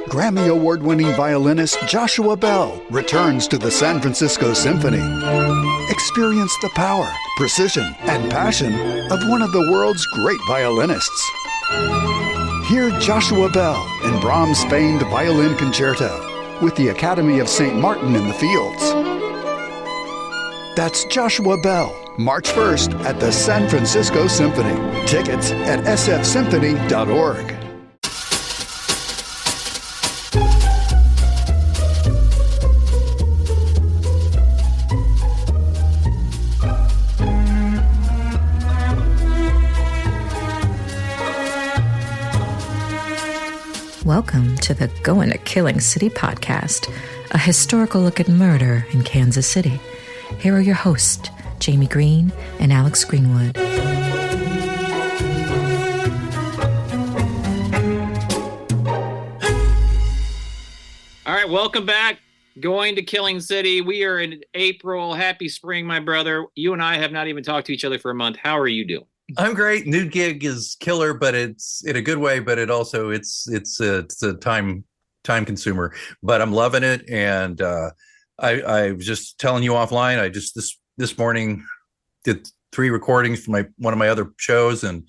Grammy Award-winning violinist Joshua Bell returns to the San Francisco Symphony. Experience the power, precision, and passion of one of the world's great violinists. Hear Joshua Bell in Brahms' famed Violin Concerto with the Academy of St. Martin in the Fields. That's Joshua Bell, March 1st at the San Francisco Symphony. Tickets at sfsymphony.org. Welcome to the Going to Killing City podcast, a historical look at murder in Kansas City. Here are your hosts, Jamie Green and Alex Greenwood. All right, welcome back. Going to Killing City. We are in April. Happy spring, my brother. You and I have not even talked to each other for a month. How are you doing? I'm great. New gig is killer, but it's in a good way. But it also it's a time consumer. But I'm loving it, and I was just telling you offline. I just this morning did 3 recordings for one of my other shows, and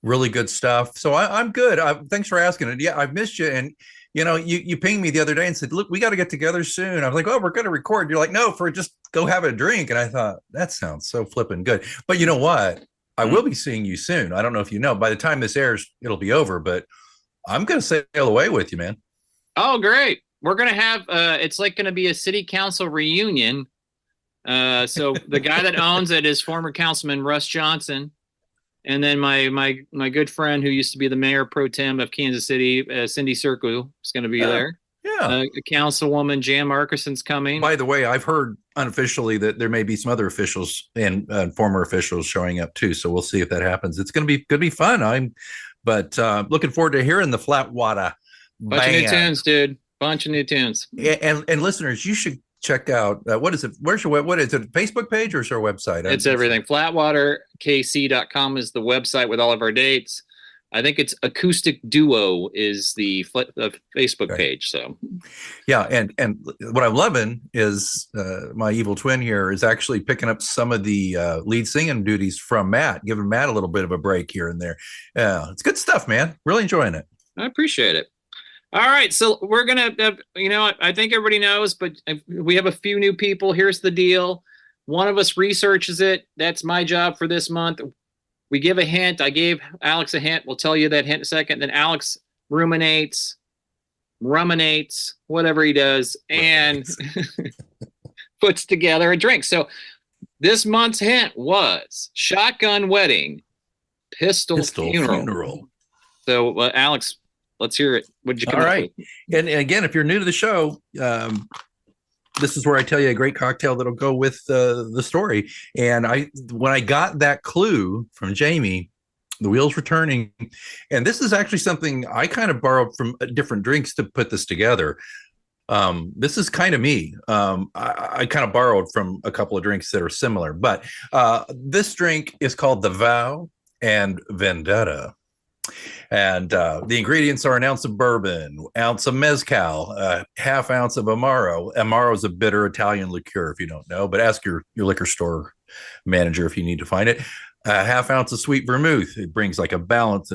really good stuff. So I'm good. Thanks for asking it. Yeah, I've missed you, and you pinged me the other day and said, "Look, we got to get together soon." I was like, "Oh, we're going to record." You're like, "No, for just go have a drink," and I thought that sounds so flipping good. But you know what? I will be seeing you soon. I don't know if you know. By the time this airs, it'll be over, but I'm going to sail away with you, man. Oh, great. We're going to have, it's like going to be a city council reunion. So the guy that owns it is former councilman Russ Johnson. And then my good friend who used to be the mayor pro tem of Kansas City, Cindy Circu, is going to be there. Yeah. Councilwoman Jan Markison's coming. By the way, I've heard unofficially that there may be some other officials and former officials showing up too. So we'll see if that happens. It's going to be fun. But looking forward to hearing the Flatwater Bunch of new tunes, dude. Bunch of new tunes. And listeners, you should check out what is it? What is it? Facebook page or is there a website? It's everything. Flatwaterkc.com is the website with all of our dates. I think it's Acoustic Duo is the Facebook page. So, yeah, and what I'm loving is my evil twin here is actually picking up some of the lead singing duties from Matt, giving Matt a little bit of a break here and there. Yeah, it's good stuff, man. Really enjoying it. I appreciate it. All right, so we're gonna, I think everybody knows, but we have a few new people. Here's the deal: one of us researches it. That's my job for this month. We give a hint. I gave Alex a hint. We'll tell you that hint in a second. Then Alex ruminates, whatever he does, and puts together a drink. So this month's hint was Shotgun Wedding, Pistol Funeral. So, Alex, let's hear it. What did you come up with? And again, if you're new to the show, this is where I tell you a great cocktail that'll go with the story. And when I got that clue from Jamie, the wheels were turning. And this is actually something I kind of borrowed from different drinks to put this together. This is kind of me. I kind of borrowed from a couple of drinks that are similar. But this drink is called the Vow and Vendetta. And the ingredients are an ounce of bourbon, ounce of mezcal, half ounce of Amaro. Amaro is a bitter Italian liqueur, if you don't know, but ask your liquor store manager if you need to find it. Half ounce of sweet vermouth. It brings like a balance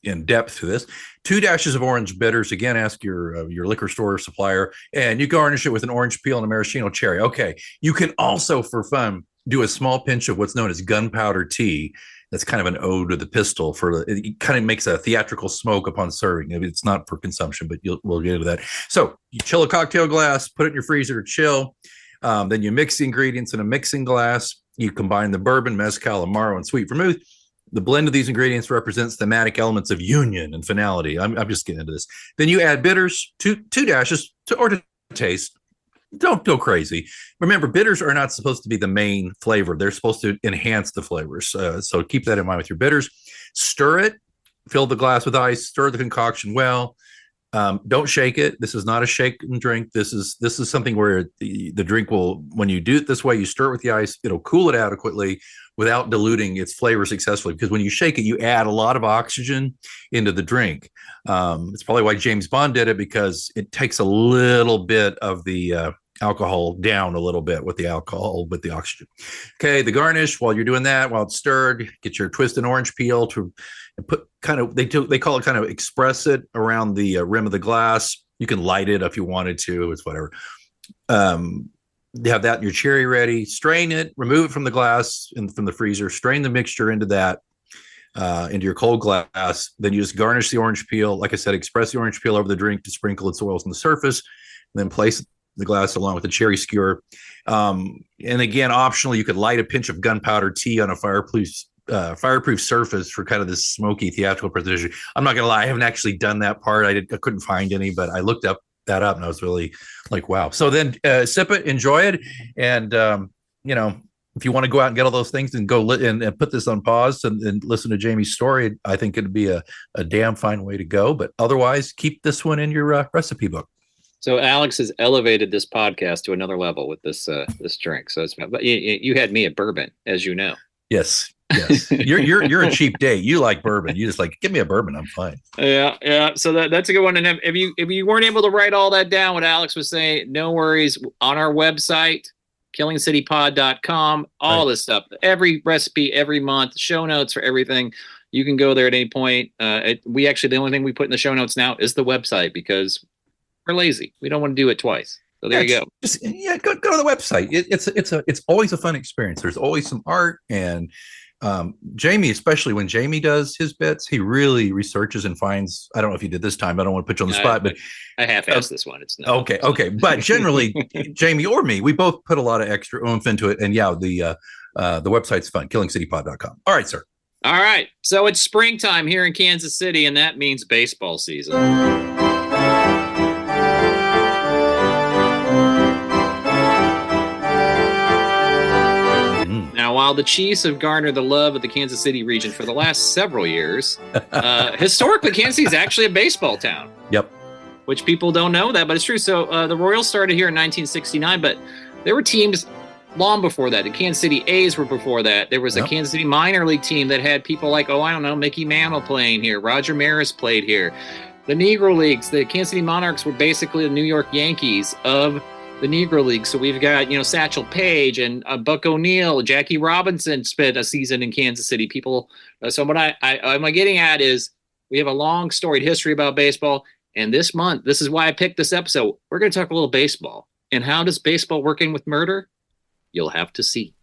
and depth to this. 2 dashes of orange bitters. Again, ask your liquor store supplier. And you garnish it with an orange peel and a maraschino cherry. Okay. You can also, for fun, do a small pinch of what's known as gunpowder tea. That's kind of an ode to the pistol. It kind of makes a theatrical smoke upon serving. It's not for consumption, but we'll get into that. So you chill a cocktail glass, put it in your freezer to chill. Then you mix the ingredients in a mixing glass. You combine the bourbon, mezcal, Amaro, and sweet vermouth. The blend of these ingredients represents thematic elements of union and finality. I'm just getting into this. Then you add bitters, two dashes to taste. Don't go crazy. Remember, bitters are not supposed to be the main flavor. They're supposed to enhance the flavors. So keep that in mind with your bitters. Stir it, fill the glass with ice, stir the concoction well. Don't shake it. This is not a shake and drink. This is something where the drink will, when you do it this way, you stir it with the ice, it'll cool it adequately without diluting its flavor successfully. Because when you shake it, you add a lot of oxygen into the drink. It's probably why James Bond did it, because it takes a little bit of the alcohol down a little bit with the alcohol, with the oxygen. Okay, the garnish, while you're doing that, while it's stirred, get your twisted orange peel to put kind of, they call it kind of express it around the rim of the glass. You can light it if you wanted to, it's whatever. You have that in your cherry ready, strain it, remove it from the glass and from the freezer, strain the mixture into that, into your cold glass. Then you just garnish the orange peel. Like I said, express the orange peel over the drink to sprinkle its oils on the surface, and then place the glass along with the cherry skewer. And again, optionally, you could light a pinch of gunpowder tea on a fireproof surface for kind of this smoky theatrical presentation. I'm not gonna lie, I haven't actually done that part. I couldn't find any, but I looked that up and I was really like, wow. So then sip it, enjoy it, and if you want to go out and get all those things and go and put this on pause and listen to Jamie's story, I think it'd be a damn fine way to go. But otherwise, keep this one in your recipe book. So Alex has elevated this podcast to another level with this drink. So but you had me at bourbon, as you know. Yes. You're a cheap date. You like bourbon. You just like, give me a bourbon, I'm fine. Yeah. So that's a good one. And if you weren't able to write all that down, what Alex was saying, no worries. On our website, killingcitypod.com, all this stuff, every recipe, every month, show notes for everything. You can go there at any point. The only thing we put in the show notes now is the website, because we're lazy. We don't want to do it twice. So there you go. Go to the website. It's always a fun experience. There's always some art, and Jamie, especially when Jamie does his bits, he really researches and finds. I don't know if you did this time. I don't want to put you on the spot, but I half-assed this one. It's not okay. But generally, Jamie or me, we both put a lot of extra oomph into it. And the website's fun. KillingCityPod.com. All right, sir. All right. So it's springtime here in Kansas City, and that means baseball season. Now, while the Chiefs have garnered the love of the Kansas City region for the last several years, historically, Kansas City is actually a baseball town. Yep. Which people don't know that, but it's true. So the Royals started here in 1969, but there were teams long before that. The Kansas City A's were before that. There was a Kansas City minor league team that had people like, Mickey Mantle playing here. Roger Maris played here. The Negro Leagues, the Kansas City Monarchs were basically the New York Yankees of the Negro League. So we've got, Satchel Paige and Buck O'Neill, Jackie Robinson spent a season in Kansas City. People. So what I'm getting at is we have a long storied history about baseball. And this month, this is why I picked this episode. We're going to talk a little baseball. And how does baseball work in with murder? You'll have to see.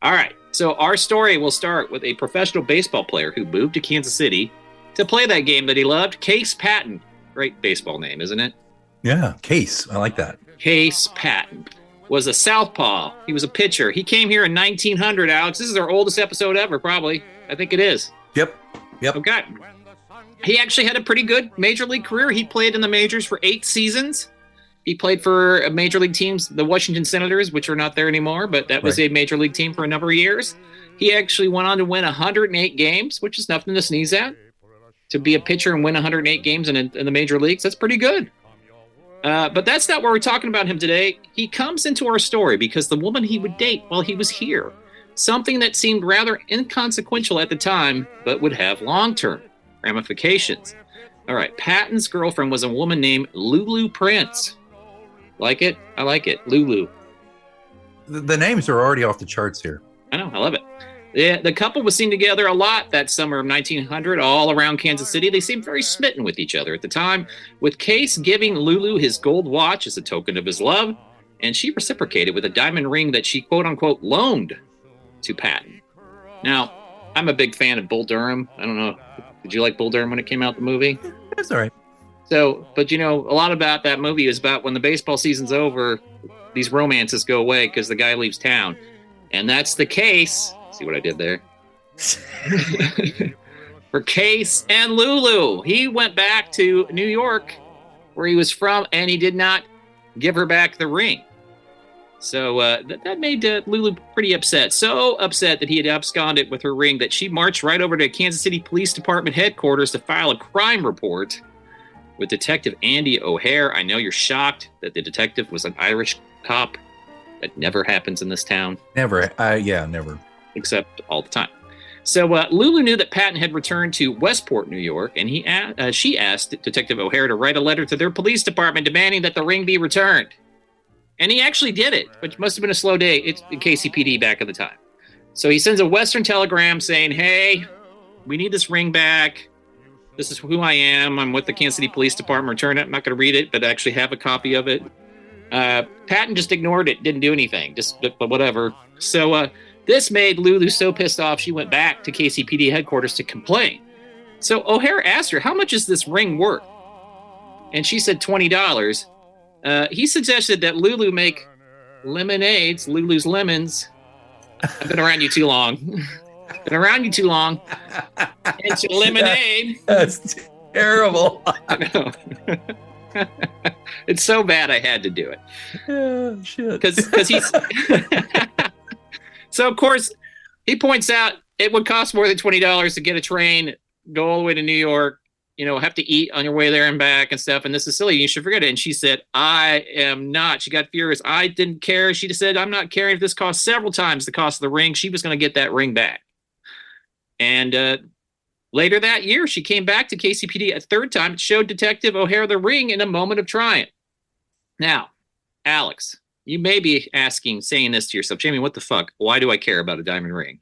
All right. So our story will start with a professional baseball player who moved to Kansas City to play that game that he loved. Case Patton. Great baseball name, isn't it? Yeah. Case. I like that. Case Patton was a southpaw. He was a pitcher. He came here in 1900, Alex. This is our oldest episode ever, probably. I think it is. Yep. Okay. He actually had a pretty good major league career. He played in the majors for 8 seasons. He played for major league teams, the Washington Senators, which are not there anymore, but that was a major league team for a number of years. He actually went on to win 108 games, which is nothing to sneeze at. To be a pitcher and win 108 games in the major leagues, that's pretty good. But that's not where we're talking about him today. He comes into our story because the woman he would date while he was here, something that seemed rather inconsequential at the time, but would have long-term ramifications. All right, Patton's girlfriend was a woman named Lulu Prince. Like it? I like it. Lulu. The names are already off the charts here. I know. I love it. The couple was seen together a lot that summer of 1900 all around Kansas City. They seemed very smitten with each other at the time, with Case giving Lulu his gold watch as a token of his love, and she reciprocated with a diamond ring that she quote-unquote loaned to Patton. Now, I'm a big fan of Bull Durham. I don't know. Did you like Bull Durham when it came out, the movie? That's all right. So, but a lot about that movie is about when the baseball season's over, these romances go away because the guy leaves town. And that's the case. See what I did there? For Case and Lulu. He went back to New York, where he was from, and he did not give her back the ring. So that made Lulu pretty upset. So upset that he had absconded with her ring that she marched right over to Kansas City Police Department headquarters to file a crime report. with Detective Andy O'Hare. I know you're shocked that the detective was an Irish cop. That never happens in this town. Never. Never. Except all the time. So Lulu knew that Patton had returned to Westport, New York, and she asked Detective O'Hare to write a letter to their police department demanding that the ring be returned. And he actually did it, which must have been a slow day. It's KCPD back at the time. So he sends a Western telegram saying, hey, we need this ring back. This is who I am. I'm with the Kansas City Police Department. Return it. I'm not going to read it, but I actually have a copy of it. Patton just ignored it, didn't do anything, but whatever. So this made Lulu so pissed off, she went back to KCPD headquarters to complain. So O'Hare asked her, how much is this ring worth? And she said $20. He suggested that Lulu make lemonades, Lulu's Lemons. I've been around you too long. Into lemonade. That's terrible. I know. It's so bad I had to do it. Oh, shit. Because he's... So, of course, he points out it would cost more than $20 to get a train, go all the way to New York, have to eat on your way there and back and stuff. And this is silly. You should forget it. And she said, I am not. She got furious. I didn't care. She just said, I'm not caring if this costs several times the cost of the ring. She was going to get that ring back. And later that year, she came back to KCPD a third time and showed Detective O'Hare the ring in a moment of triumph. Now, Alex, you may be saying this to yourself, Jamie, what the fuck? Why do I care about a diamond ring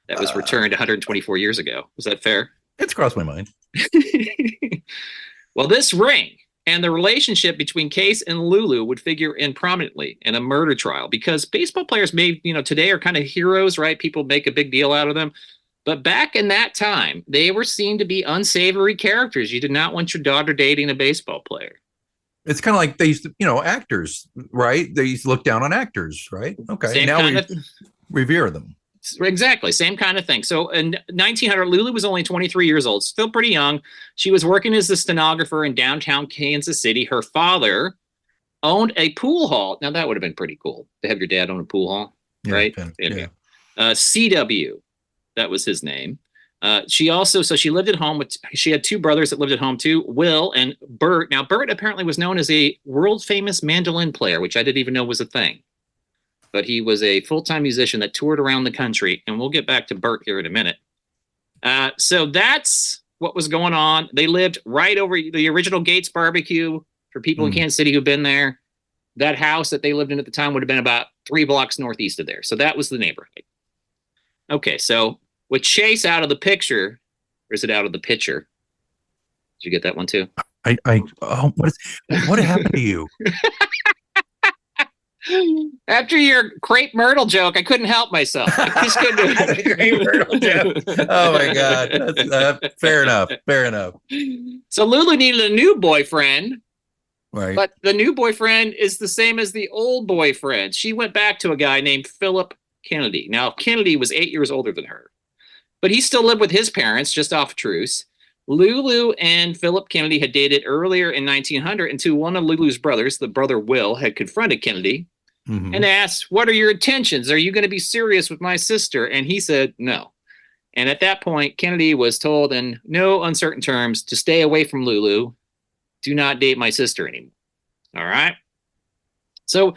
that was returned 124 years ago? Was that fair? It's crossed my mind. Well, this ring and the relationship between Case and Lulu would figure in prominently in a murder trial because baseball players today are kind of heroes, right? People make a big deal out of them. But back in that time, they were seen to be unsavory characters. You did not want your daughter dating a baseball player. It's kind of like they used to, actors, right? They used to look down on actors, right? Okay. Same now we kind revere them. Exactly. Same kind of thing. So in 1900, Lulu was only 23 years old, still pretty young. She was working as a stenographer in downtown Kansas City. Her father owned a pool hall. Now, that would have been pretty cool to have your dad own a pool hall, right? Yeah. CW, that was his name. She lived at home she had two brothers that lived at home too, Will and Bert. Now, Bert apparently was known as a world famous mandolin player, which I didn't even know was a thing. But he was a full-time musician that toured around the country. And we'll get back to Bert here in a minute. So that's what was going on. They lived right over the original Gates Barbecue for people in Kansas City who've been there. That house that they lived in at the time would have been about 3 blocks northeast of there. So that was the neighborhood. Okay, so with Chase out of the picture, or is it out of the pitcher? Did you get that one too? What happened to you? After your crepe myrtle joke, I couldn't help myself. I just couldn't do it. Crepe myrtle joke. Oh my God. That's, fair enough. So Lulu needed a new boyfriend. Right. But the new boyfriend is the same as the old boyfriend. She went back to a guy named Philip Kennedy. Now, Kennedy was 8 years older than her, but he still lived with his parents just off truce. Lulu and Philip Kennedy had dated earlier in 1900 until one of Lulu's brothers, the brother Will, had confronted Kennedy and asked, what are your intentions? Are you going to be serious with my sister? And he said, no. And at that point, Kennedy was told in no uncertain terms to stay away from Lulu. Do not date my sister anymore. All right. So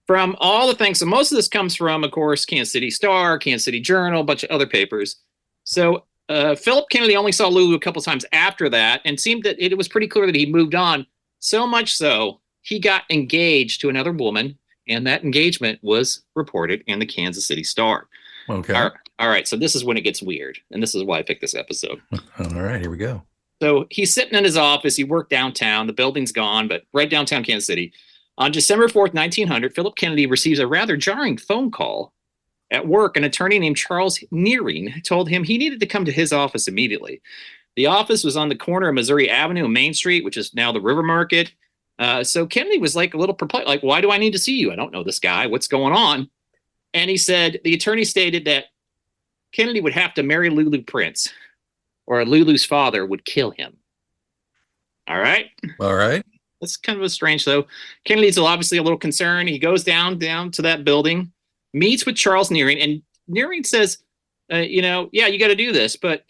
from all the things, so most of this comes from, of course, Kansas City Star, Kansas City Journal, a bunch of other papers. So Philip Kennedy only saw Lulu a couple times after that and seemed that it was pretty clear that he moved on. So much so, he got engaged to another woman, and that engagement was reported in the Kansas City Star. Okay. All right. So this is when it gets weird, and this is why I picked this episode. All right. Here we go. So he's sitting in his office. He worked downtown. The building's gone, but right downtown Kansas City. On December 4th, 1900, Philip Kennedy receives a rather jarring phone call. At work, an attorney named Charles Nearing told him he needed to come to his office immediately. The office was on the corner of Missouri Avenue and Main Street, which is now the River Market. So Kennedy was like a little perplexed, like, why do I need to see you? I don't know this guy. What's going on? And he said, the attorney stated that Kennedy would have to marry Lulu Prince, or Lulu's father would kill him. All right. That's kind of a strange, though. Kennedy's obviously a little concerned. He goes down to that building, meets with Charles Nearing, and Nearing says, yeah, you got to do this. But,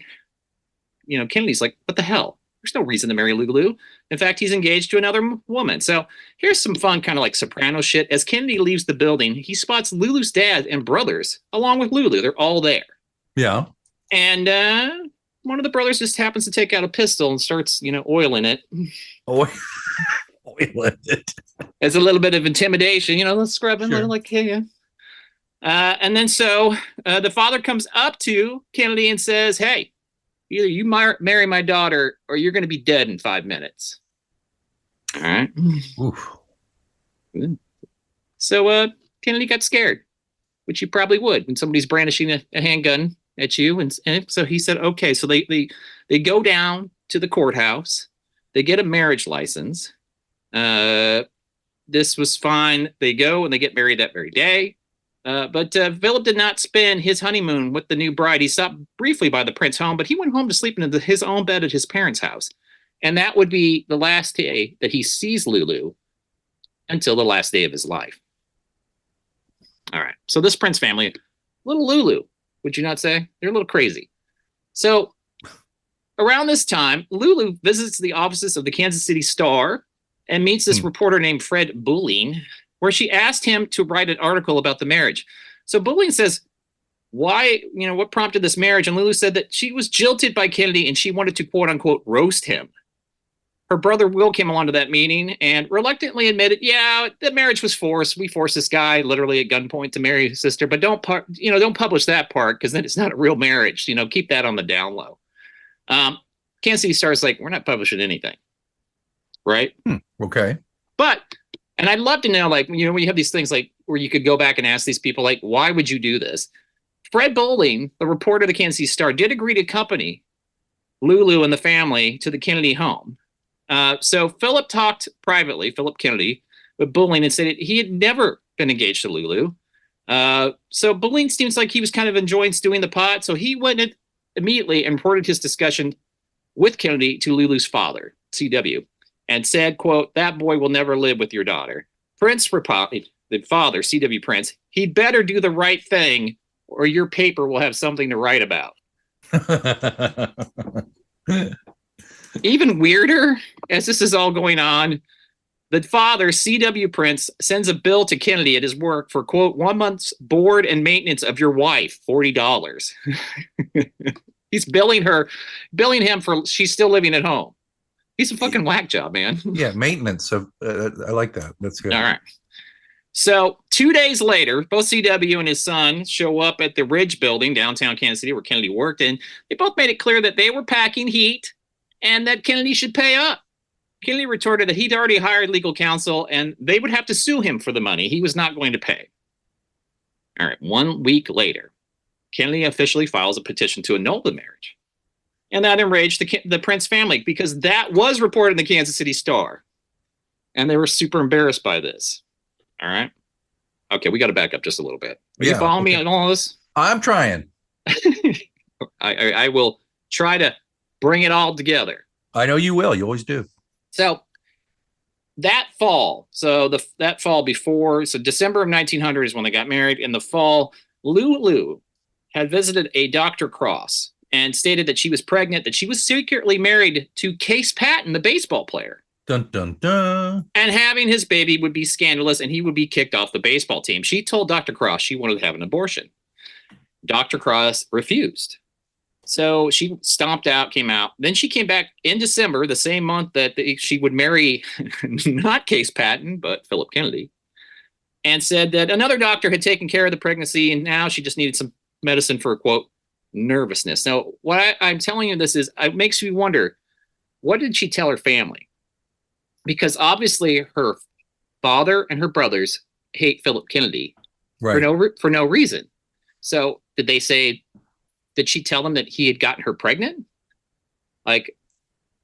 Kennedy's like, what the hell? There's no reason to marry Lulu. In fact, he's engaged to another woman. So here's some fun kind of like soprano shit. As Kennedy leaves the building, he spots Lulu's dad and brothers along with Lulu. They're all there. Yeah. And one of the brothers just happens to take out a pistol and starts, oiling it. Oiling it. As a little bit of intimidation, let's scrub him, Sure. like, yeah. And then the father comes up to Kennedy and says, hey, either you marry my daughter or you're going to be dead in 5 minutes. All right. Oof. So Kennedy got scared, which you probably would when somebody's brandishing a handgun at you. And so he said, okay. So they go down to the courthouse. They get a marriage license. This was fine. They go and they get married that very day. But Philip did not spend his honeymoon with the new bride. He stopped briefly by the prince's home, but he went home to sleep in his own bed at his parents' house. And that would be the last day that he sees Lulu until the last day of his life. All right. So this prince family, little Lulu, would you not say? They're a little crazy. So around this time, Lulu visits the offices of the Kansas City Star and meets this reporter named Fred Bulling, where she asked him to write an article about the marriage. So Bulling says, why, what prompted this marriage? And Lulu said that she was jilted by Kennedy and she wanted to, quote unquote, roast him. Her brother Will came along to that meeting and reluctantly admitted, yeah, the marriage was forced. We forced this guy literally at gunpoint to marry his sister, but don't publish that part because then it's not a real marriage. Keep that on the down low. Kansas City Star's like, we're not publishing anything. Right? Okay. But, and I'd love to know, like, when you have these things like where you could go back and ask these people, like, why would you do this? Fred Bulling, the reporter of the Kansas City Star, did agree to accompany Lulu and the family to the Kennedy home. So Philip talked privately, Philip Kennedy, with Bulling and said he had never been engaged to Lulu. So Bulling seems like he was kind of enjoying stewing the pot. So he went immediately and reported his discussion with Kennedy to Lulu's father, C.W., and said, quote, that boy will never live with your daughter. Prince replied, the father, C.W. Prince, he'd better do the right thing or your paper will have something to write about. Even weirder, as this is all going on, the father, C.W. Prince, sends a bill to Kennedy at his work for, quote, 1 month's board and maintenance of your wife, $40. He's billing him for she's still living at home. He's a fucking whack job, man. Yeah, maintenance. I like that. That's good. All right. So 2 days later, both CW and his son show up at the Ridge building downtown Kansas City where Kennedy worked, and they both made it clear that they were packing heat and that Kennedy should pay up. Kennedy retorted that he'd already hired legal counsel and they would have to sue him for the money. He was not going to pay. All right. 1 week later, Kennedy officially files a petition to annul the marriage. And that enraged the Prince family because that was reported in the Kansas City Star. And they were super embarrassed by this. All right. Okay, we got to back up just a little bit. Are you following me on all this? I'm trying. I will try to bring it all together. I know you will. You always do. So that fall, before, December of 1900 is when they got married. In the fall, Lulu had visited a Dr. Cross and stated that she was pregnant, that she was secretly married to Case Patton, the baseball player. Dun, dun, dun. And having his baby would be scandalous and he would be kicked off the baseball team. She told Dr. Cross she wanted to have an abortion. Dr. Cross refused. So she stomped out, came out. Then she came back in December, the same month that she would marry not Case Patton, but Philip Kennedy, and said that another doctor had taken care of the pregnancy and now she just needed some medicine for, quote, nervousness. Now, what I'm telling you this is, it makes me wonder, what did she tell her family? Because obviously her father and her brothers hate Philip Kennedy for no reason. So did she tell them that he had gotten her pregnant? Like,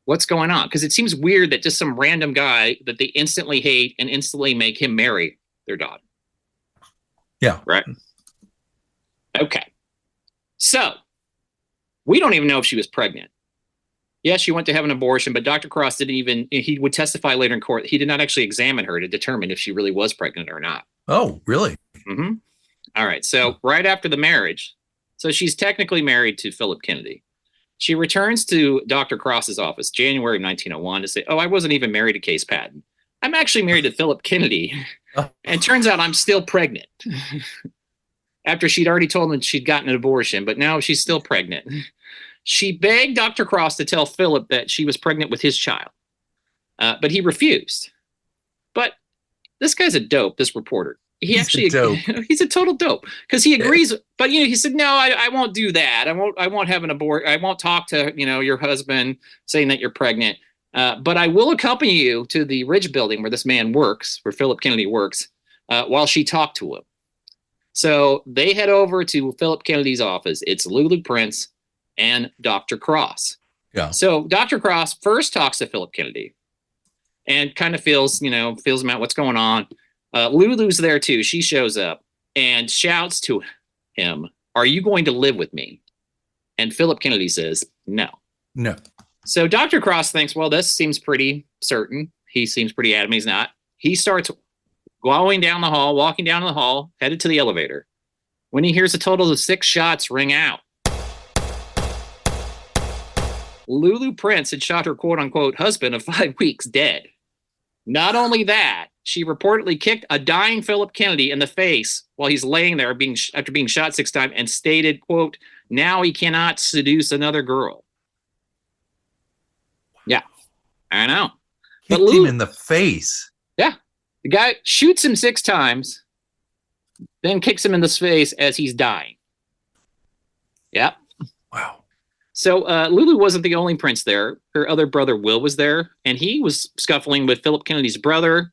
what's going on? Because it seems weird that just some random guy that they instantly hate and instantly make him marry their daughter. Yeah. Right. Okay. So we don't even know if she was pregnant. Yes, she went to have an abortion, but Dr. Cross he would testify later in court. He did not actually examine her to determine if she really was pregnant or not. Oh, really? Mm-hmm. All right. So right after the marriage, so she's technically married to Philip Kennedy. She returns to Dr. Cross's office, January of 1901, to say, "Oh, I wasn't even married to Case Patton. I'm actually married to Philip Kennedy. And turns out I'm still pregnant." After she'd already told him she'd gotten an abortion, but now she's still pregnant. She begged Dr. Cross to tell Philip that she was pregnant with his child, but he refused. But this guy's a dope, this reporter. He's a total dope because he agrees. Yeah. But, he said, "No, I won't do that. I won't have an abortion. I won't talk to, your husband saying that you're pregnant. But I will accompany you to the Ridge building where this man works, where Philip Kennedy works, while she talked to him." So they head over to Philip Kennedy's office. It's Lulu Prince and Dr. Cross. Yeah. So Dr. Cross first talks to Philip Kennedy and kind of feels him out, what's going on. Lulu's there too. She shows up and shouts to him, "Are you going to live with me?" And Philip Kennedy says, "No." No. So Dr. Cross thinks, well, this seems pretty certain. He seems pretty adamant he's not. He starts walking down the hall, headed to the elevator, when he hears a total of 6 shots ring out. Lulu Prince had shot her quote-unquote husband of 5 weeks dead. Not only that, she reportedly kicked a dying Philip Kennedy in the face while he's laying there after being shot 6 times and stated, quote, "Now he cannot seduce another girl." Yeah, I know. Kicked him in the face. Yeah. The guy shoots him 6 times, then kicks him in the face as he's dying. Yep. Wow. So Lulu wasn't the only prince there. Her other brother, Will, was there, and he was scuffling with Philip Kennedy's brother.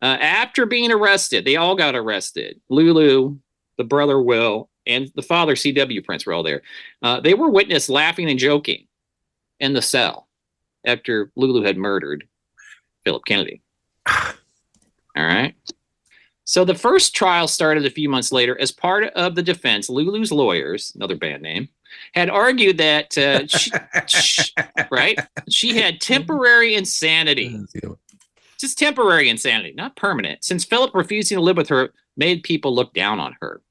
After being arrested, they all got arrested. Lulu, the brother, Will, and the father, C.W. Prince, were all there. They were witnessed laughing and joking in the cell after Lulu had murdered Philip Kennedy. All right. So the first trial started a few months later. As part of the defense, Lulu's lawyers, another band name, had argued that she had temporary insanity. Just temporary insanity, not permanent, since Philip refusing to live with her made people look down on her.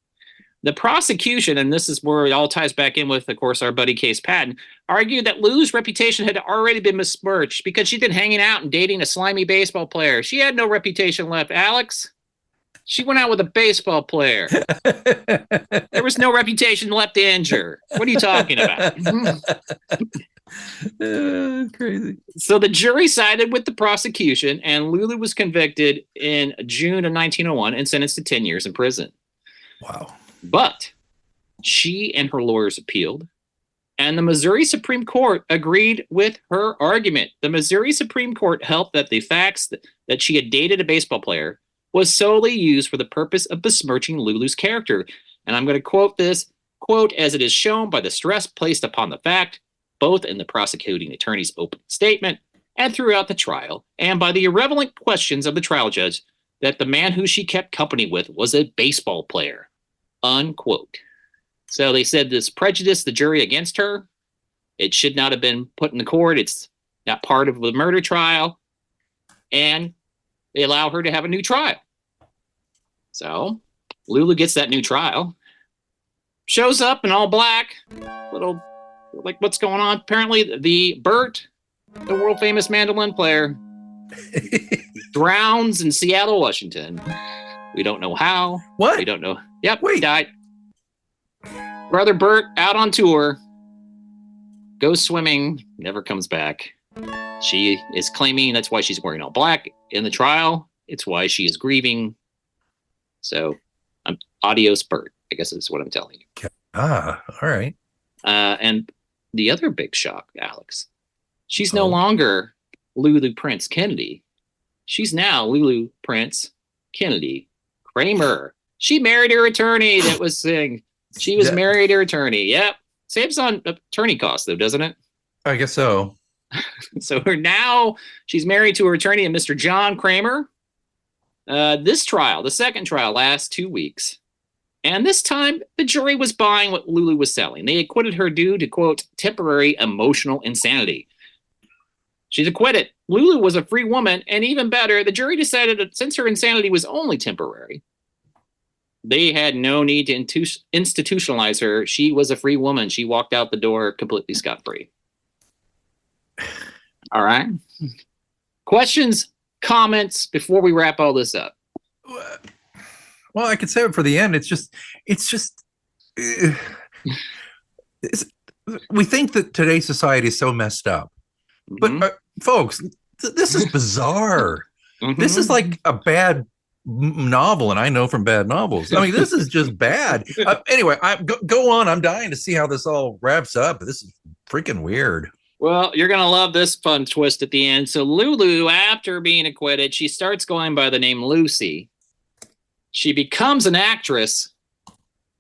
The prosecution, and this is where it all ties back in with, of course, our buddy Case Patton, argued that Lulu's reputation had already been besmirched because she'd been hanging out and dating a slimy baseball player. She had no reputation left, Alex. She went out with a baseball player. There was no reputation left to injure. What are you talking about? Crazy. So the jury sided with the prosecution, and Lulu was convicted in June of 1901 and sentenced to 10 years in prison. Wow. But she and her lawyers appealed, and the Missouri Supreme Court agreed with her argument. The Missouri Supreme Court held that the facts that she had dated a baseball player was solely used for the purpose of besmirching Lulu's character. And I'm going to quote this, quote, "as it is shown by the stress placed upon the fact, both in the prosecuting attorney's open statement and throughout the trial, and by the irrelevant questions of the trial judge, that the man who she kept company with was a baseball player," unquote. So they said this prejudiced the jury against her. It should not have been put in the court. It's not part of the murder trial. And they allow her to have a new trial. So Lulu gets that new trial. Shows up in all black. Little, like, what's going on? Apparently the Bert, the world famous mandolin player, drowns in Seattle, Washington. We don't know how. What? We don't know. Yep, Wait. He died. Brother Bert out on tour. Goes swimming, never comes back. She is claiming that's why she's wearing all black in the trial. It's why she is grieving. So, adios, Bert, I guess is what I'm telling you. All right. And the other big shock, Alex, she's no longer Lulu Prince Kennedy. She's now Lulu Prince Kennedy Kramer. She married her attorney that was saying she was married to her attorney. Yep. Saves on attorney costs, though, doesn't it? I guess so. So now she's married to her attorney, Mr. John Kramer. This trial, the second trial, lasts 2 weeks. And this time, the jury was buying what Lulu was selling. They acquitted her due to, quote, temporary emotional insanity. She's acquitted. Lulu was a free woman, and even better, the jury decided that since her insanity was only temporary, They had no need to institutionalize her. She was a free woman. She walked out the door completely scot-free. All right. Questions, comments before we wrap all this up? Well, I could save it for the end. We think that today's society is so messed up, but folks, this is bizarre. This is like a bad novel, and I know from bad novels. I mean, this is just bad. Anyway, go on. I'm dying to see how this all wraps up. This is freaking weird. Well, you're going to love this fun twist at the end. So Lulu, after being acquitted, she starts going by the name Lucy. She becomes an actress.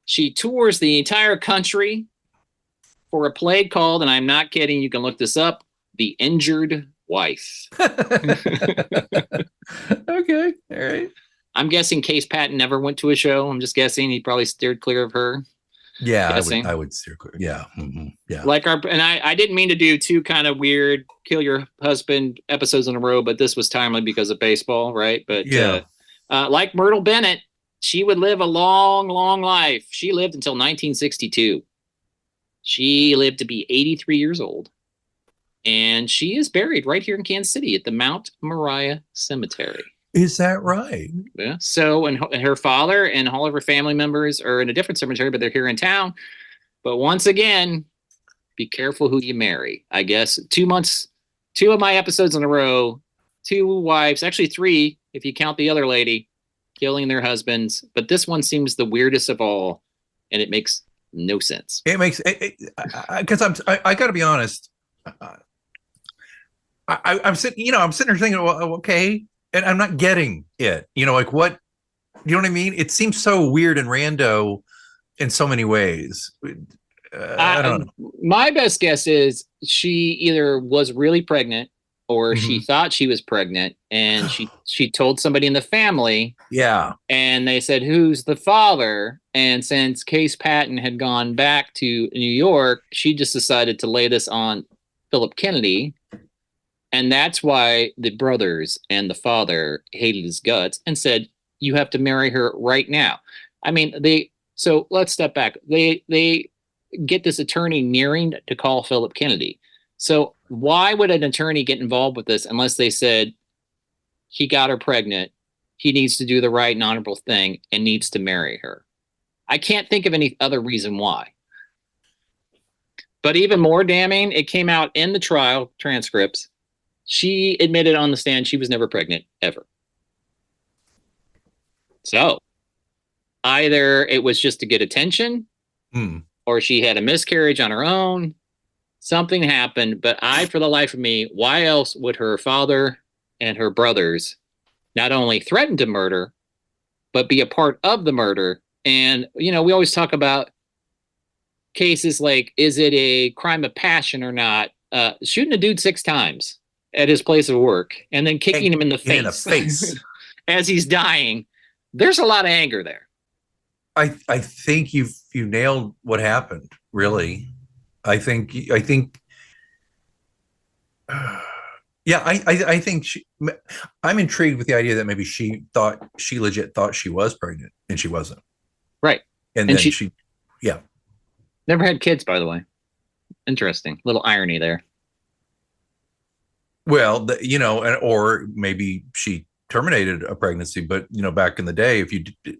She tours the entire country for a play called, and I'm not kidding, you can look this up, The Injured Wife. Okay, all right. I'm guessing Case Patton never went to a show. I'm just guessing he probably steered clear of her. Yeah, I would steer clear. Yeah, yeah. Like I didn't mean to do two kind of weird kill your husband episodes in a row, but this was timely because of baseball, right? But yeah, like Myrtle Bennett, she would live a long, long life. She lived until 1962. She lived to be 83 years old. And she is buried right here in Kansas City at the Mount Moriah Cemetery. Is that right? Yeah. So, and her father and all of her family members are in a different cemetery, but they're here in town. But once again, be careful who you marry. I guess 2 months, 2 of my episodes in a row, 2 wives, actually 3, if you count the other lady, killing their husbands. But this one seems the weirdest of all, and it makes no sense. It makes because I got to be honest. I'm sitting here thinking, well, okay, and I'm not getting it. Like what? You know what I mean? It seems so weird and rando in so many ways. I don't know. My best guess is she either was really pregnant or she thought she was pregnant, and she told somebody in the family. Yeah. And they said, "Who's the father?" And since Case Patton had gone back to New York, she just decided to lay this on Philip Kennedy. And that's why the brothers and the father hated his guts and said, "You have to marry her right now." I mean, so let's step back. They get this attorney nearing to call Philip Kennedy. So why would an attorney get involved with this unless they said he got her pregnant, he needs to do the right and honorable thing and needs to marry her? I can't think of any other reason why. But even more damning, it came out in the trial transcripts. She admitted on the stand she was never pregnant, ever. So either it was just to get attention, or she had a miscarriage on her own. Something happened, but for the life of me, why else would her father and her brothers not only threaten to murder, but be a part of the murder? And, we always talk about cases like, is it a crime of passion or not? Shooting a dude 6 times at his place of work and then kicking him in the face as he's dying. There's a lot of anger there. I think you nailed what happened, really. I think I'm intrigued with the idea that maybe she legit thought she was pregnant and she wasn't. Right. And then she never had kids, by the way. Interesting. Little irony there. Well, or maybe she terminated a pregnancy, but back in the day, if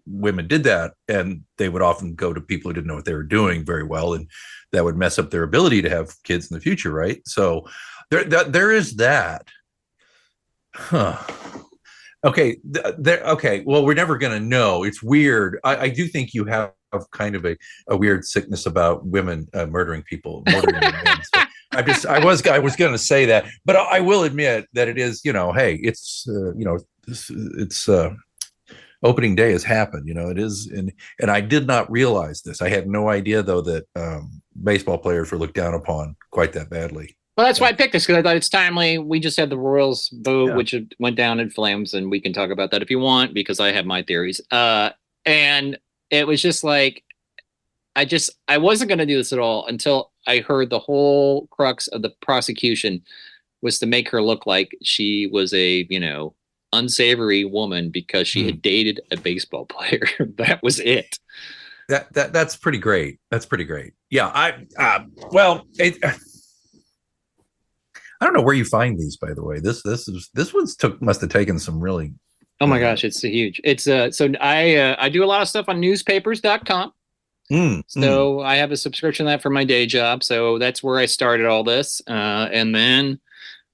women did that, and they would often go to people who didn't know what they were doing very well, and that would mess up their ability to have kids in the future, right? So there is that. Huh. Okay. Okay. Well, we're never going to know. It's weird. I do think you have kind of a weird sickness about women murdering people. So I was going to say that, but I will admit that it is, hey, it's, it's opening day has happened, it is. And I did not realize this. I had no idea, though, that baseball players were looked down upon quite that badly. Well, that's why I picked this, because I thought it's timely. We just had the Royals vote, which went down in flames, and we can talk about that if you want, because I have my theories. And it was just like, I wasn't going to do this at all until I heard the whole crux of the prosecution was to make her look like she was a, unsavory woman because she had dated a baseball player. That was it. That's pretty great. That's pretty great. Yeah. I don't know where you find these, by the way. This one's must have taken some really. Oh my gosh, it's huge. It's so I do a lot of stuff on newspapers.com. So I have a subscription to that for my day job. So that's where I started all this. And then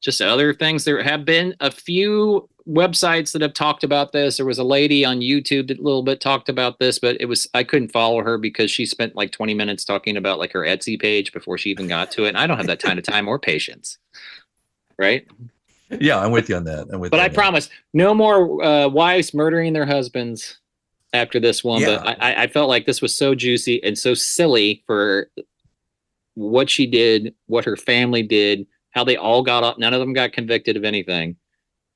just other things. There have been a few websites that have talked about this. There was a lady on YouTube that a little bit talked about this, but I couldn't follow her because she spent like 20 minutes talking about like her Etsy page before she even got to it. And I don't have that kind of time or patience. Right? Yeah, I'm with you on that. But I promise no more wives murdering their husbands after this one. Yeah. But I felt like this was so juicy and so silly for what she did, what her family did, how they all got up. None of them got convicted of anything.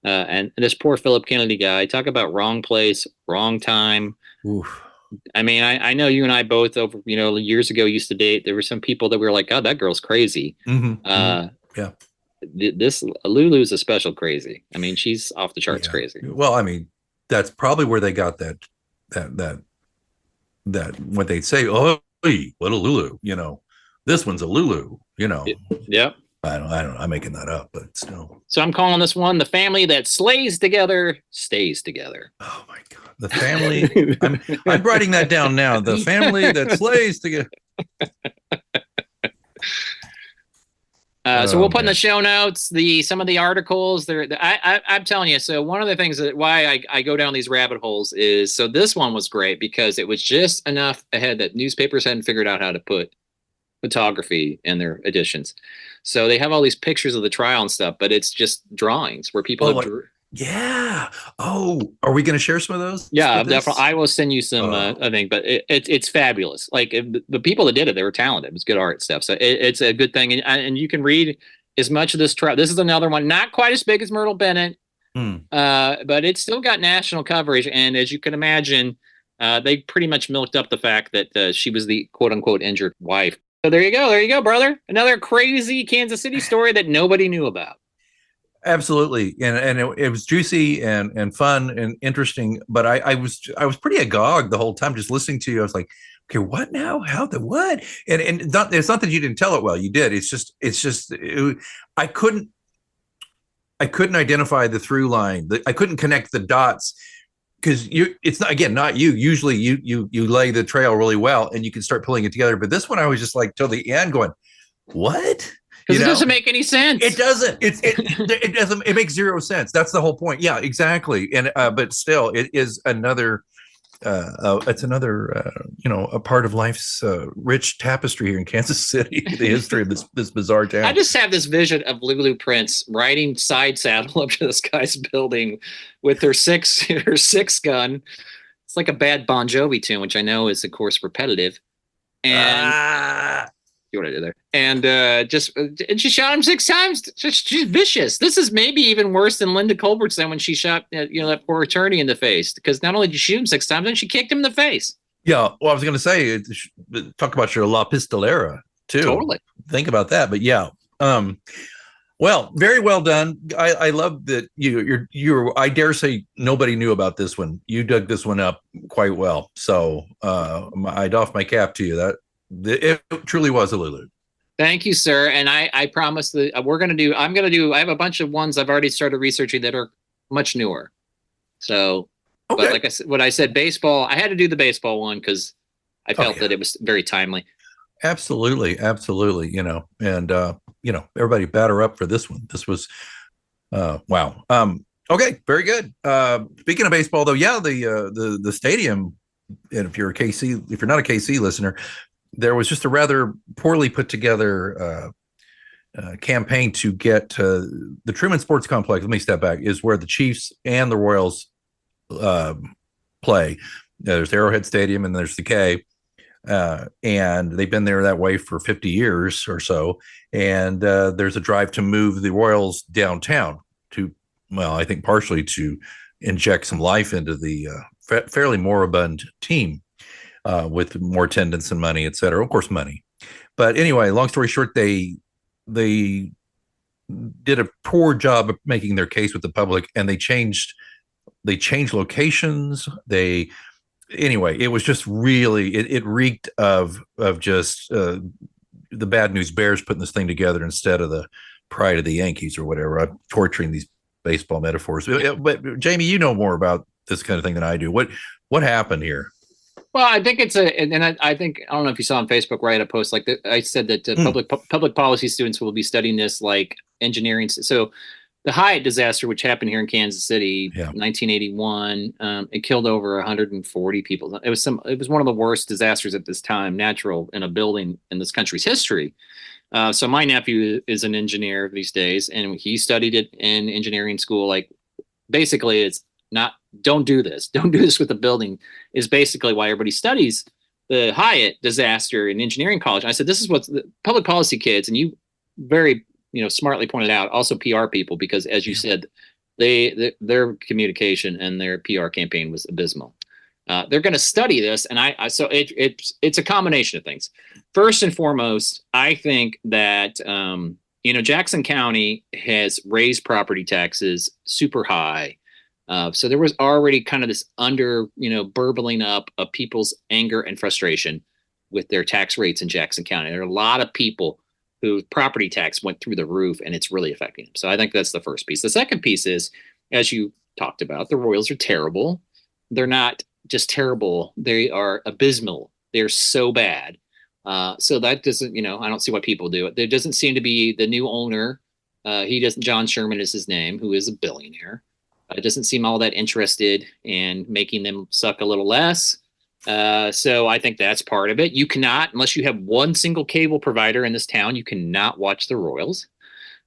And this poor Philip Kennedy guy, talk about wrong place, wrong time. Oof. I mean, I know you and I both over, years ago used to date. There were some people that were like, God, that girl's crazy. Yeah. This Lulu's a special crazy. I mean, she's off the charts crazy. Well, I mean, that's probably where they got that what they'd say, oh, what a Lulu, this one's a Lulu, Yep. I don't know. I'm making that up, but still. So I'm calling this one the family that slays together, stays together. Oh my God. The family. I'm writing that down now. The family that slays together. So we'll put in the show notes some of the articles there. I'm telling you. So one of the things that why I go down these rabbit holes is, so this one was great because it was just enough ahead that newspapers hadn't figured out how to put photography in their editions. So they have all these pictures of the trial and stuff, but it's just drawings where people have drew. Yeah. Oh, are we going to share some of those? Yeah, definitely. I will send you some, I think, but it's fabulous. Like the people that did it, they were talented. It was good art stuff. So it's a good thing. And you can read as much of this trial. This is another one, not quite as big as Myrtle Bennett, but it's still got national coverage. And as you can imagine, they pretty much milked up the fact that she was the quote unquote injured wife. So there you go. There you go, brother. Another crazy Kansas City story that nobody knew about. Absolutely, and it was juicy and fun and interesting. But I was pretty agog the whole time just listening to you. I was like, okay, what now? How the what? And it's not that you didn't tell it well. You did. I couldn't identify the through line. I couldn't connect the dots because it's not you. Usually you lay the trail really well and you can start pulling it together. But this one I was just like till the end going, what? Because it doesn't make any sense. It doesn't. It doesn't. It makes zero sense. That's the whole point. Yeah, exactly. And but still, it is another. It's another. A part of life's rich tapestry here in Kansas City. The history of this bizarre town. I just have this vision of Lulu Prince riding side saddle up to this guy's building with her six gun. It's like a bad Bon Jovi tune, which I know is of course repetitive. And. You want to do there, and she shot him 6 times. She's vicious. This is maybe even worse than Linda Culbertson when she shot that poor attorney in the face. Because not only did she shoot him 6 times, then she kicked him in the face. Yeah, well, I was going to say, talk about your La Pistolera too. Totally. Think about that, but yeah. Well, very well done. I love that you. I dare say nobody knew about this one. You dug this one up quite well. So I doff my cap to you. It truly was a Lulu. Thank you, sir. And I promise that I have a bunch of ones I've already started researching that are much newer. So, okay. But like I said, when I said baseball, I had to do the baseball one because I felt that it was very timely. Absolutely. And everybody batter up for this one. This was, wow. Okay. Very good. Speaking of baseball though, yeah, the stadium, and if you're not a KC listener, there was just a rather poorly put together campaign to get the Truman Sports Complex. Let me step back. Is where the Chiefs and the Royals play. There's Arrowhead Stadium and there's the K, and they've been there that way for 50 years or so. And there's a drive to move the Royals downtown I think partially to inject some life into the fairly moribund team. With more attendance and money, et cetera. Of course, money. But anyway, long story short, they did a poor job of making their case with the public, and they changed they changed locations. Anyway, it was just really, it reeked of just the bad news bears putting this thing together instead of the pride of the Yankees or whatever. I'm torturing these baseball metaphors. But Jamie, you know more about this kind of thing than I do. What happened here? Well, I think I think, I don't know if you saw on Facebook, right? A post like that. I said that public policy students will be studying this like engineering. So the Hyatt disaster, which happened here in Kansas City, 1981, it killed over 140 people. It was one of the worst disasters at this time, natural, in a building in this country's history. So my nephew is an engineer these days, and he studied it in engineering school. Like, basically, it's not, don't do this with the building, is basically why everybody studies the Hyatt disaster in engineering college. And I said, this is what the public policy kids, and you very smartly pointed out, also PR people, because as you said, their communication and their PR campaign was abysmal. They're going to study this, and so it's a combination of things. First and foremost, I think that Jackson County has raised property taxes super high. So there was already kind of this burbling up of people's anger and frustration with their tax rates in Jackson County. There are a lot of people whose property tax went through the roof, and it's really affecting them. So I think that's the first piece. The second piece is, as you talked about, the Royals are terrible. They're not just terrible. They are abysmal. They're so bad. So that doesn't, I don't see why people do it. There doesn't seem to be the new owner. John Sherman is his name, who is a billionaire. Doesn't seem all that interested in making them suck a little less. So I think that's part of it. You cannot, unless you have one single cable provider in this town, you cannot watch the Royals.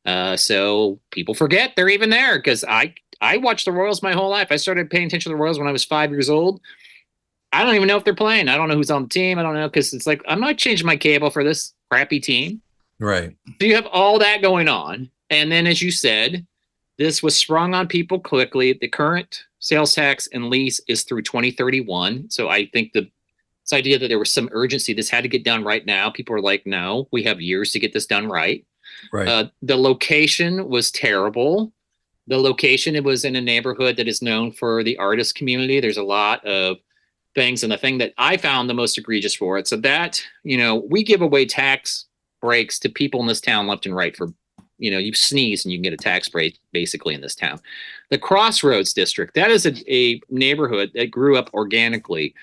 So people forget they're even there, because I watched the Royals my whole life. I started paying attention to the Royals when I was 5 years old. I don't even know if they're playing. I don't know who's on the team. I don't know, because it's like, I'm not changing my cable for this crappy team. Right. So you have all that going on. And then, as you said, this was sprung on people quickly. The current sales tax and lease is through 2031. So I think this idea that there was some urgency, this had to get done right now. People are like, no, we have years to get this done right. Right. The location was terrible. The location, it was in a neighborhood that is known for the artist community. There's a lot of things. And the thing that I found the most egregious for it, so that, we give away tax breaks to people in this town left and right for, you sneeze and you can get a tax break basically in this town. The Crossroads District, that is a neighborhood that grew up organically,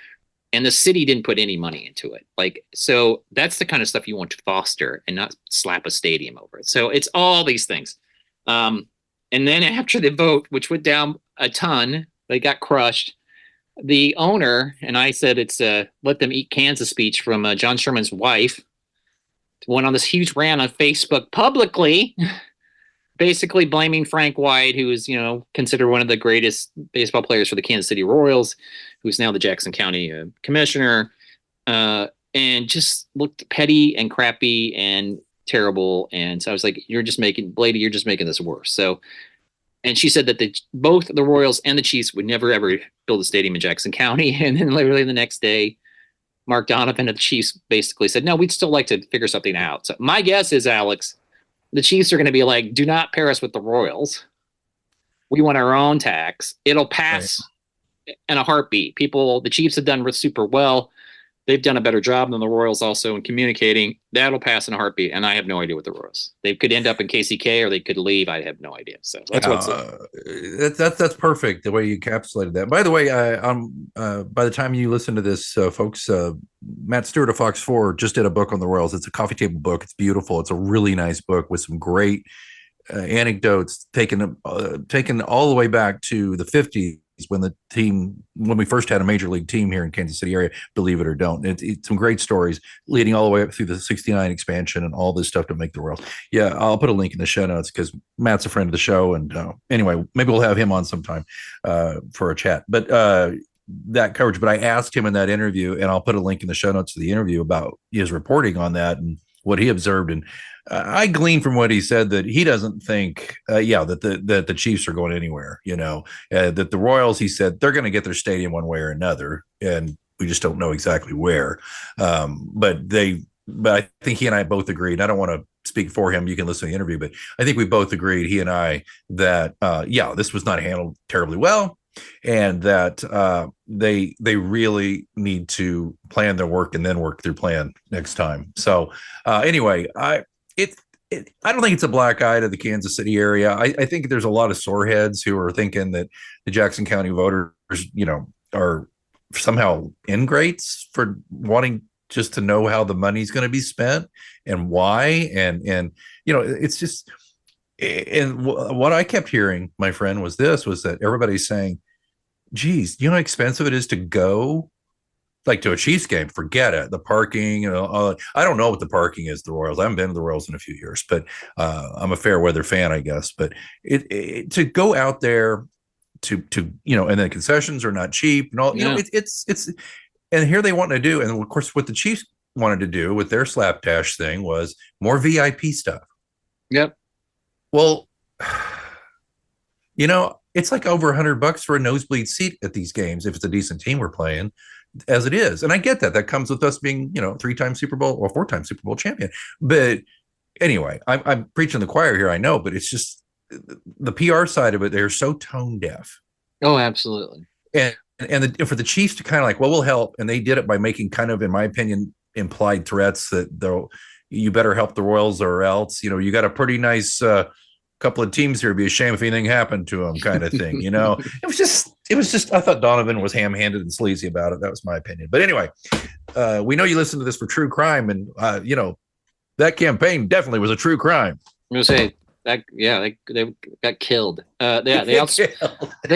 and the city didn't put any money into it. So that's the kind of stuff you want to foster and not slap a stadium over it. So it's all these things. And then after the vote, which went down a ton, they got crushed. The owner, and I said it's let them eat Kansas speech from John Sherman's wife, went on this huge rant on Facebook publicly, basically blaming Frank White, who is, considered one of the greatest baseball players for the Kansas City Royals, who's now the Jackson County commissioner, and just looked petty and crappy and terrible. And so I was like, you're just making this worse. So, and she said that both the Royals and the Chiefs would never, ever build a stadium in Jackson County. And then literally the next day, Mark Donovan of the Chiefs basically said, no, we'd still like to figure something out. So my guess is, Alex, the Chiefs are going to be like, do not pair us with the Royals. We want our own tax. It'll pass in a heartbeat. The Chiefs have done super well. They've done a better job than the Royals also in communicating. That'll pass in a heartbeat, and I have no idea what the Royals. They could end up in KCK or they could leave. I have no idea. So that's that's perfect the way you encapsulated that. By the way, by the time you listen to this, folks, Matt Stewart of Fox 4 just did a book on the Royals. It's a coffee table book. It's beautiful. It's a really nice book with some great anecdotes taken all the way back to the 50s. When we first had a major league team here in Kansas City area, believe it or don't, it's some great stories leading all the way up through the 69 expansion and all this stuff to make the Royals. Yeah, I'll put a link in the show notes because Matt's a friend of the show. And anyway, maybe we'll have him on sometime for a chat. But that coverage, but I asked him in that interview, and I'll put a link in the show notes to the interview about his reporting on that and what he observed. And I gleaned from what he said that he doesn't think, that the Chiefs are going anywhere. That the Royals, he said, they're going to get their stadium one way or another, and we just don't know exactly where. But I think he and I both agreed. I don't want to speak for him. You can listen to the interview, but I think we both agreed, he and I, that this was not handled terribly well. and that they really need to plan their work and then work their plan next time. So anyway, I don't think it's a black eye to the Kansas City area. I think there's a lot of sore heads who are thinking that the Jackson County voters, are somehow ingrates for wanting just to know how the money's going to be spent and why. And it's just, and what I kept hearing, my friend, was that everybody's saying, geez, you know how expensive it is to go like to a Chiefs game? Forget it. The parking, I don't know what the parking is, the Royals. I haven't been to the Royals in a few years, but I'm a fair weather fan, I guess. But it to go out there to and then concessions are not cheap and all, it's and here they want to do, and of course what the Chiefs wanted to do with their slapdash thing was more VIP stuff. Yep. Well, it's like over $100 for a nosebleed seat at these games if it's a decent team we're playing, as it is. And I get that comes with us being 3-time Super Bowl or 4-time Super Bowl champion. But anyway, I'm preaching the choir here, I know, but it's just the PR side of it. They're so tone deaf. Oh, absolutely. And for the Chiefs to kind of like, well, we'll help, and they did it by making kind of, in my opinion, implied threats that you better help the Royals or else, you got a pretty nice couple of teams here. It'd be a shame if anything happened to them, kind of thing. It was just. I thought Donovan was ham-handed and sleazy about it. That was my opinion. But anyway, we know you listen to this for true crime, and that campagn definitely was a true crime. I'm gonna say that. Yeah, they got killed. They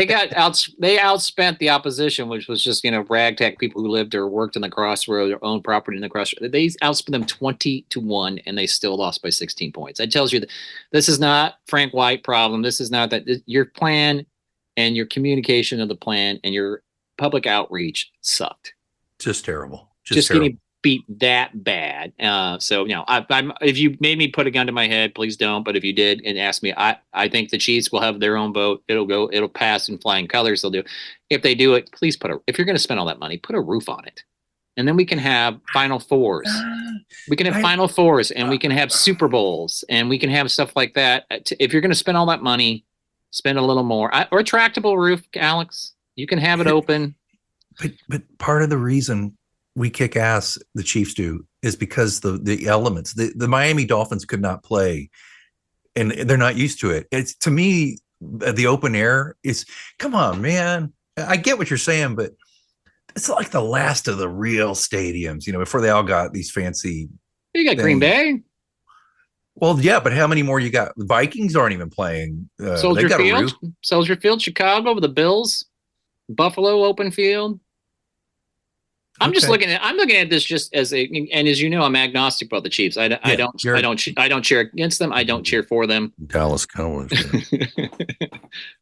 outspent the opposition, which was just ragtag people who lived or worked in the crossroad or owned property in the crossroad. They outspent them 20-1, and they still lost by 16 points. That tells you that this is not Frank White problem. This is not that your plan and your communication of the plan and your public outreach sucked. Just terrible. Just terrible. Getting beat that bad. So if you made me put a gun to my head, please don't. But if you did and asked me, I think the Chiefs will have their own vote. It'll pass in flying colors. They'll do. If they do it, please if you're going to spend all that money, put a roof on it, and then we can have Final Fours. We can have Final Fours, and we can have Super Bowls, and we can have stuff like that. If you're going to spend all that money, spend a little more. Or a retractable roof, Alex. You can have it open. But part of the reason we kick ass, the Chiefs do, is because the elements, the Miami Dolphins could not play, and they're not used to it. It's, to me, the open air is, come on, man. I get what you're saying, but it's like the last of the real stadiums, before they all got these fancy. You got Green Bay. Well, yeah, but how many more you got? The Vikings aren't even playing. Soldier Field, Chicago with the Bills, Buffalo open field. I'm just looking at this just as and as you know, I'm agnostic about the Chiefs. I don't cheer against them. I don't cheer for them. Dallas Cowboys.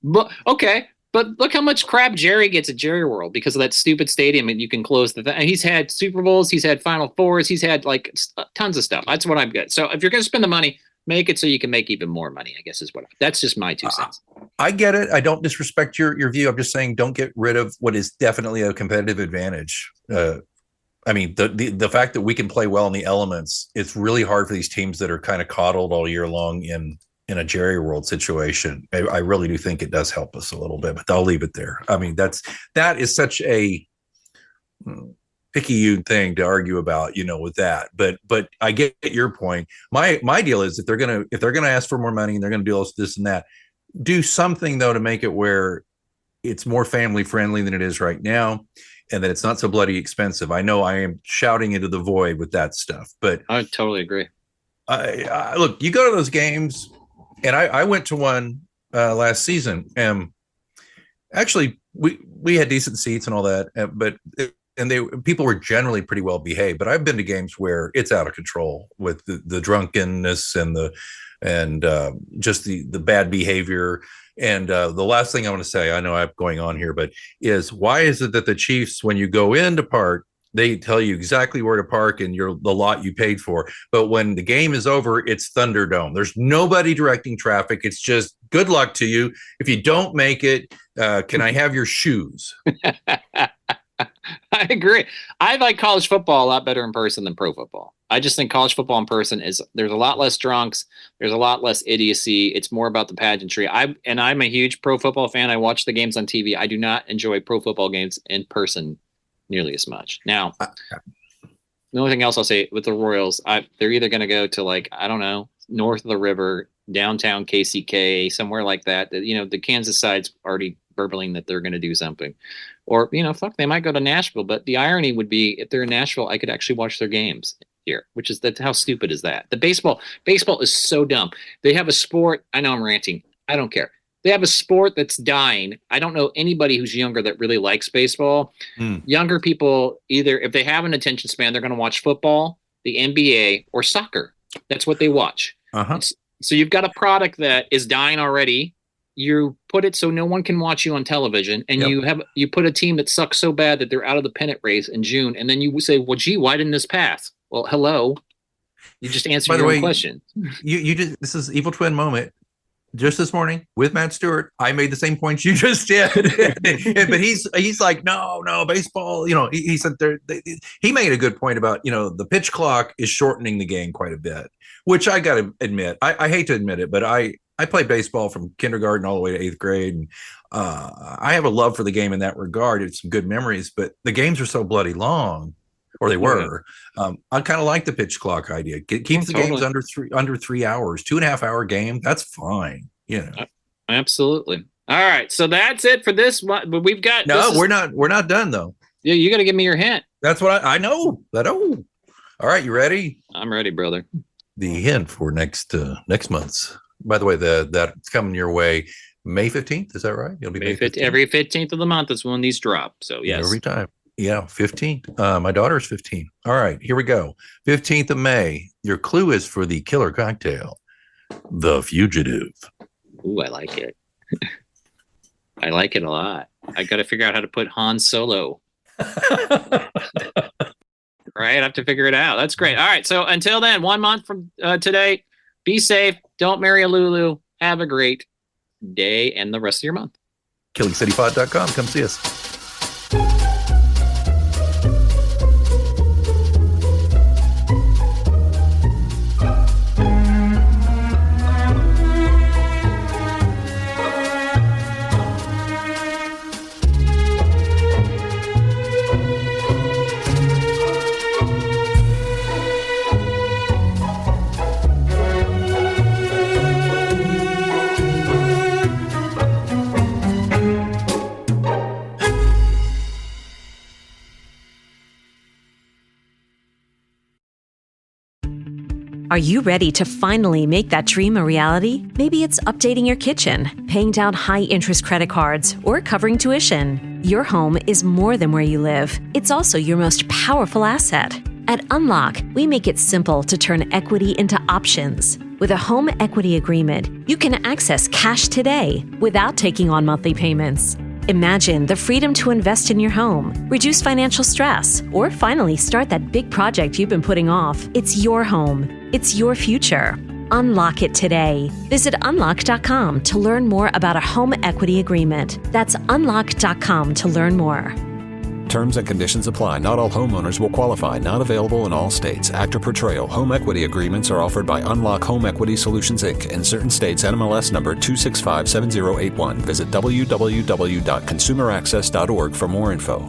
But okay, but look how much crap Jerry gets at Jerry World because of that stupid stadium, and you can close the thing. And he's had Super Bowls, he's had Final Fours, he's had like tons of stuff. That's what I've got. So if you're going to spend the money, make it so you can make even more money, I guess that's just my 2 cents. I get it. I don't disrespect your view. I'm just saying don't get rid of what is definitely a competitive advantage. I mean, the fact that we can play well in the elements, it's really hard for these teams that are kind of coddled all year long in a Jerry World situation. I really do think it does help us a little bit, but I'll leave it there. I mean, that is such a picky thing to argue about, with that. But I get your point. My deal is if they're gonna ask for more money and they're gonna do this and that, do something though to make it where it's more family friendly than it is right now, and that it's not so bloody expensive. I know I am shouting into the void with that stuff, but I totally agree. I look, you go to those games, and I went to one last season, and actually we had decent seats and all that, but people were generally pretty well behaved. But I've been to games where it's out of control with the drunkenness and just the bad behavior. And the last thing I want to say, I know I'm going on here, but is why is it that the Chiefs, when you go in to park, they tell you exactly where to park and the lot you paid for. But when the game is over, it's Thunderdome. There's nobody directing traffic. It's just good luck to you. If you don't make it, can I have your shoes? I agree. I like college football a lot better in person than pro football. I just think college football in person there's a lot less drunks. There's a lot less idiocy. It's more about the pageantry. I'm a huge pro football fan. I watch the games on TV. I do not enjoy pro football games in person nearly as much. Now, the only thing else I'll say with the Royals, they're either going to go to like, I don't know, north of the river, downtown KCK, somewhere like that. The Kansas side's already burbling that they're going to do something. Or, they might go to Nashville. But the irony would be if they're in Nashville, I could actually watch their games here, which is that how stupid is that? The baseball is so dumb. They have a sport. I know I'm ranting. I don't care. They have a sport that's dying. I don't know anybody who's younger that really likes baseball. Younger people, either if they have an attention span, they're going to watch football, the NBA, or soccer. That's what they watch. So you've got a product that is dying already. You put it so no one can watch you on television, and you put a team that sucks so bad that they're out of the pennant race in June, and then you say, well, gee, why didn't this pass? Well, hello. You just answered your own question. This is Evil Twin moment. Just this morning with Matt Stewart, I made the same points you just did. But he's like, no, baseball. He said he made a good point about, the pitch clock is shortening the game quite a bit, which I got to admit. I hate to admit it, but I played baseball from kindergarten all the way to 8th grade. And I have a love for the game in that regard. It's some good memories, but the games are so bloody long. Or they were. I kind of like the pitch clock idea. Keep the games under 3 hours, 2.5 hour game. That's fine. Absolutely. All right. So that's it for this one. But we've got we're not done though. Yeah, you got to give me your hint. That's what I know. All right, you ready? I'm ready, brother. The hint for next month's. By the way, that's coming your way May 15th. Is that right? It'll be May 15th. Every 15th of the month is when these drop. So yes. Every time. Yeah, 15th. My daughter's 15. All right, here we go. 15th of May. Your clue is for the killer cocktail, The Fugitive. Ooh, I like it. I like it a lot. I got to figure out how to put Han Solo. Right, I have to figure it out. That's great. All right, so until then, 1 month from today, be safe. Don't marry a Lulu. Have a great day and the rest of your month. KillingCityPod.com. Come see us. Are you ready to finally make that dream a reality? Maybe it's updating your kitchen, paying down high-interest credit cards, or covering tuition. Your home is more than where you live. It's also your most powerful asset. At Unlock, we make it simple to turn equity into options. With a home equity agreement, you can access cash today without taking on monthly payments. Imagine the freedom to invest in your home, reduce financial stress, or finally start that big project you've been putting off. It's your home. It's your future. Unlock it today. Visit unlock.com to learn more about a home equity agreement. That's unlock.com to learn more. Terms and conditions apply. Not all homeowners will qualify. Not available in all states. Actor Portrayal. Home equity agreements are offered by Unlock Home Equity Solutions, Inc. In certain states, NMLS number 2657081. Visit www.consumeraccess.org for more info.